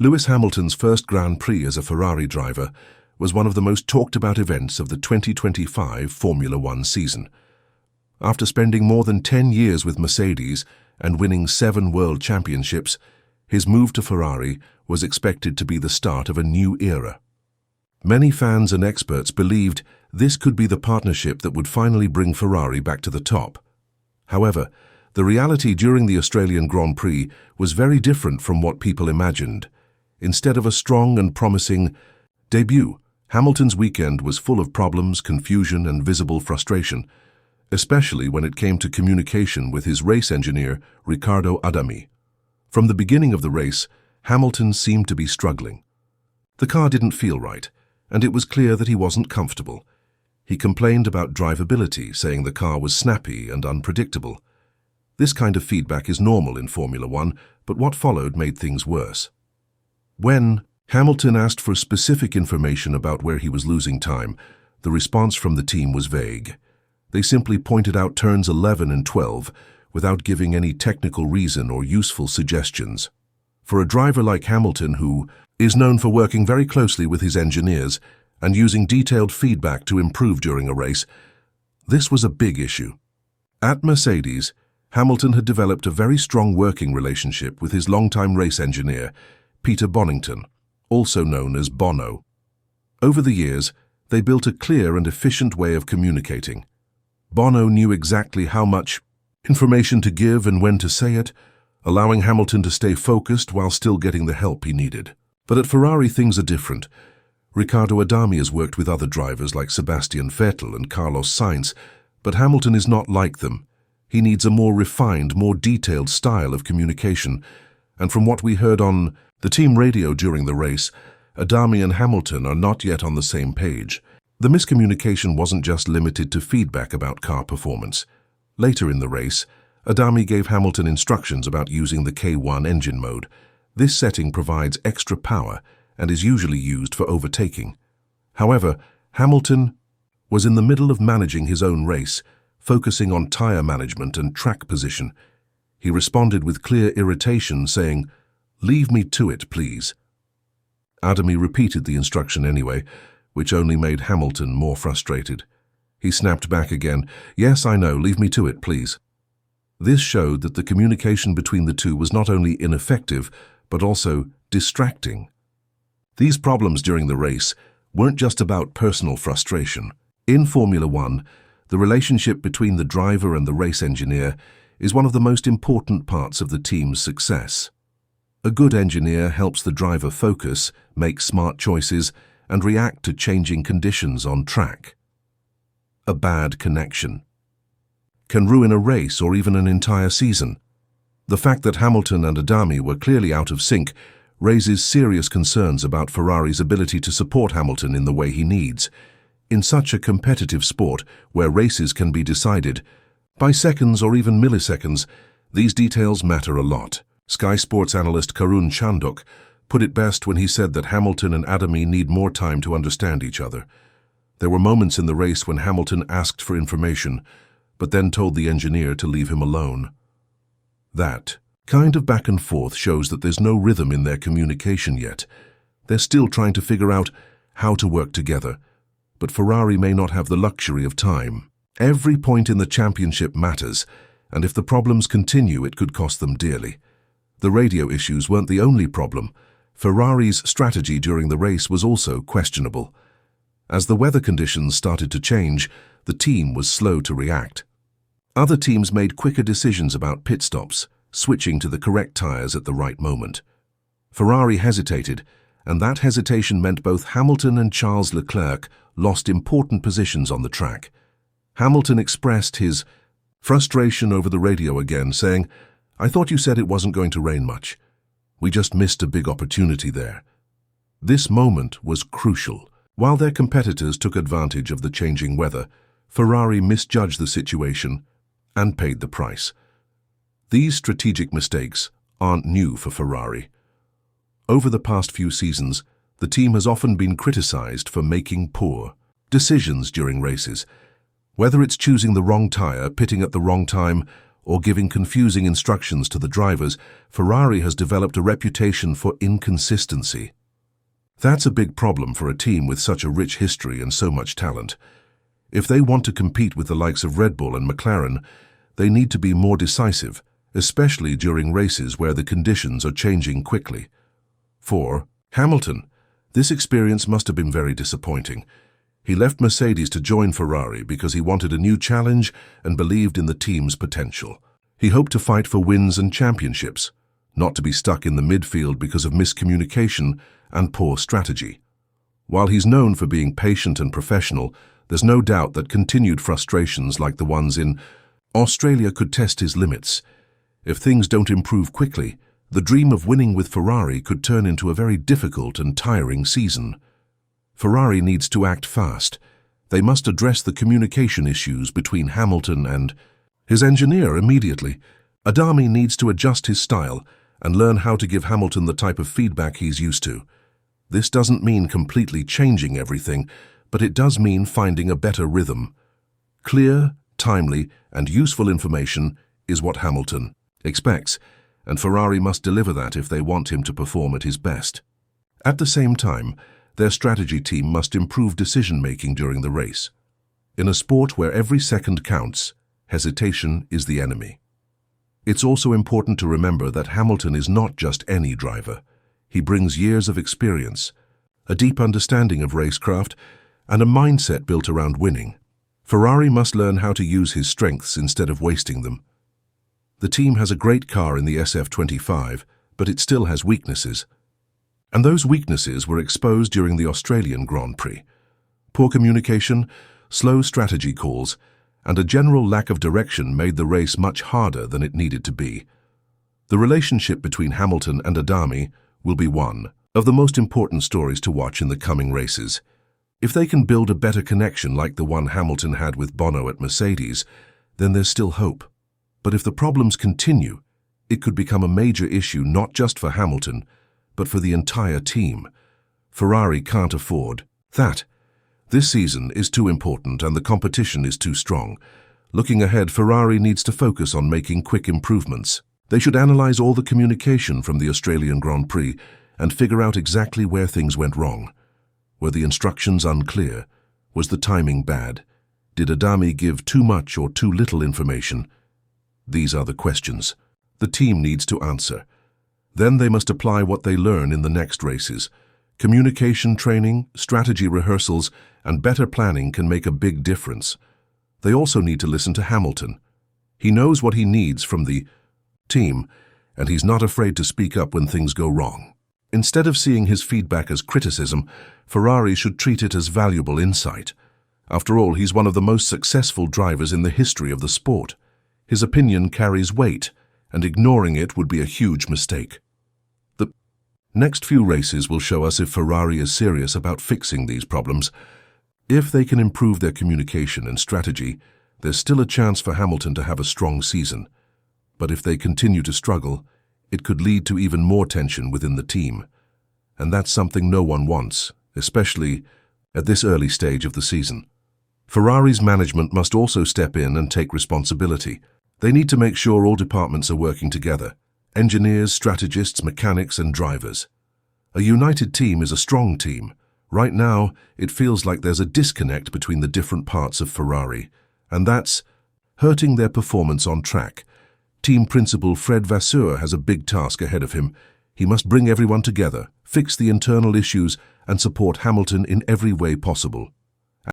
Lewis Hamilton's first Grand Prix as a Ferrari driver was one of the most talked-about events of the 2025 Formula One season. After spending more than 10 years with Mercedes and winning 7 world championships, his move to Ferrari was expected to be the start of a new era. Many fans and experts believed this could be the partnership that would finally bring Ferrari back to the top. However, the reality during the Australian Grand Prix was very different from what people imagined. Instead of a strong and promising debut, Hamilton's weekend was full of problems, confusion, and visible frustration, especially when it came to communication with his race engineer, Riccardo Adami. From the beginning of the race, Hamilton seemed to be struggling. The car didn't feel right, and it was clear that he wasn't comfortable. He complained about drivability, saying the car was snappy and unpredictable. This kind of feedback is normal in Formula One, but what followed made things worse. When Hamilton asked for specific information about where he was losing time, the response from the team was vague. They simply pointed out turns 11 and 12 without giving any technical reason or useful suggestions. For a driver like Hamilton, who is known for working very closely with his engineers and using detailed feedback to improve during a race, this was a big issue. At Mercedes, Hamilton had developed a very strong working relationship with his longtime race engineer, Peter Bonington, also known as Bono. Over the years, they built a clear and efficient way of communicating. Bono knew exactly how much information to give and when to say it, allowing Hamilton to stay focused while still getting the help he needed. But at Ferrari, things are different. Riccardo Adami has worked with other drivers like Sebastian Vettel and Carlos Sainz, but Hamilton is not like them. He needs a more refined, more detailed style of communication, and from what we heard on the team radio during the race, Adami and Hamilton are not yet on the same page. The miscommunication wasn't just limited to feedback about car performance. Later in the race, Adami gave Hamilton instructions about using the K1 engine mode. This setting provides extra power and is usually used for overtaking. However, Hamilton was in the middle of managing his own race, focusing on tire management and track position. He responded with clear irritation, saying, "Leave me to it, please." Adami repeated the instruction anyway, which only made Hamilton more frustrated. He snapped back again, "Yes, I know, leave me to it, please." This showed that the communication between the two was not only ineffective, but also distracting. These problems during the race weren't just about personal frustration. In Formula One, the relationship between the driver and the race engineer is one of the most important parts of the team's success. A good engineer helps the driver focus, make smart choices, and react to changing conditions on track. A bad connection can ruin a race or even an entire season. The fact that Hamilton and Adami were clearly out of sync raises serious concerns about Ferrari's ability to support Hamilton in the way he needs. In such a competitive sport where races can be decided by seconds or even milliseconds, these details matter a lot. Sky Sports analyst Karun Chandok put it best when he said that Hamilton and Adami need more time to understand each other. There were moments in the race when Hamilton asked for information, but then told the engineer to leave him alone. That kind of back and forth shows that there's no rhythm in their communication yet. They're still trying to figure out how to work together, but Ferrari may not have the luxury of time. Every point in the championship matters, and if the problems continue, it could cost them dearly. The radio issues weren't the only problem. Ferrari's strategy during the race was also questionable. As the weather conditions started to change, the team was slow to react. Other teams made quicker decisions about pit stops, switching to the correct tires at the right moment. Ferrari hesitated, and that hesitation meant both Hamilton and Charles Leclerc lost important positions on the track. Hamilton expressed his frustration over the radio again, saying, "I thought you said it wasn't going to rain much. We just missed a big opportunity there." This moment was crucial. While their competitors took advantage of the changing weather, Ferrari misjudged the situation and paid the price. These strategic mistakes aren't new for Ferrari. Over the past few seasons, the team has often been criticized for making poor decisions during races. Whether it's choosing the wrong tire, pitting at the wrong time, or giving confusing instructions to the drivers, Ferrari has developed a reputation for inconsistency. That's a big problem for a team with such a rich history and so much talent. If they want to compete with the likes of Red Bull and McLaren, they need to be more decisive, especially during races where the conditions are changing quickly. 4. Hamilton. This experience must have been very disappointing. He left Mercedes to join Ferrari because he wanted a new challenge and believed in the team's potential. He hoped to fight for wins and championships, not to be stuck in the midfield because of miscommunication and poor strategy. While he's known for being patient and professional, there's no doubt that continued frustrations like the ones in Australia could test his limits. If things don't improve quickly, the dream of winning with Ferrari could turn into a very difficult and tiring season. Ferrari needs to act fast. They must address the communication issues between Hamilton and his engineer immediately. Adami needs to adjust his style and learn how to give Hamilton the type of feedback he's used to. This doesn't mean completely changing everything, but it does mean finding a better rhythm. Clear, timely, and useful information is what Hamilton expects, and Ferrari must deliver that if they want him to perform at his best. At the same time, their strategy team must improve decision-making during the race. In a sport where every second counts, hesitation is the enemy. It's also important to remember that Hamilton is not just any driver. He brings years of experience, a deep understanding of racecraft, and a mindset built around winning. Ferrari must learn how to use his strengths instead of wasting them. The team has a great car in the SF25, but it still has weaknesses. And those weaknesses were exposed during the Australian Grand Prix. Poor communication, slow strategy calls, and a general lack of direction made the race much harder than it needed to be. The relationship between Hamilton and Adami will be one of the most important stories to watch in the coming races. If they can build a better connection like the one Hamilton had with Bono at Mercedes, then there's still hope. But if the problems continue, it could become a major issue not just for Hamilton, but for the entire team. Ferrari can't afford that. This season is too important and the competition is too strong. Looking ahead, Ferrari needs to focus on making quick improvements. They should analyze all the communication from the Australian Grand Prix and figure out exactly where things went wrong. Were the instructions unclear? Was the timing bad? Did Adami give too much or too little information? These are the questions the team needs to answer. Then they must apply what they learn in the next races. Communication training, strategy rehearsals, and better planning can make a big difference. They also need to listen to Hamilton. He knows what he needs from the team, and he's not afraid to speak up when things go wrong. Instead of seeing his feedback as criticism, Ferrari should treat it as valuable insight. After all, he's one of the most successful drivers in the history of the sport. His opinion carries weight, and ignoring it would be a huge mistake. The next few races will show us if Ferrari is serious about fixing these problems. If they can improve their communication and strategy, there's still a chance for Hamilton to have a strong season. But if they continue to struggle, it could lead to even more tension within the team. And that's something no one wants, especially at this early stage of the season. Ferrari's management must also step in and take responsibility. They need to make sure all departments are working together: engineers, strategists, mechanics, and drivers. A united team is a strong team. Right now, it feels like there's a disconnect between the different parts of Ferrari, and that's hurting their performance on track. Team principal Fred Vasseur has a big task ahead of him. He must bring everyone together, fix the internal issues, and support Hamilton in every way possible.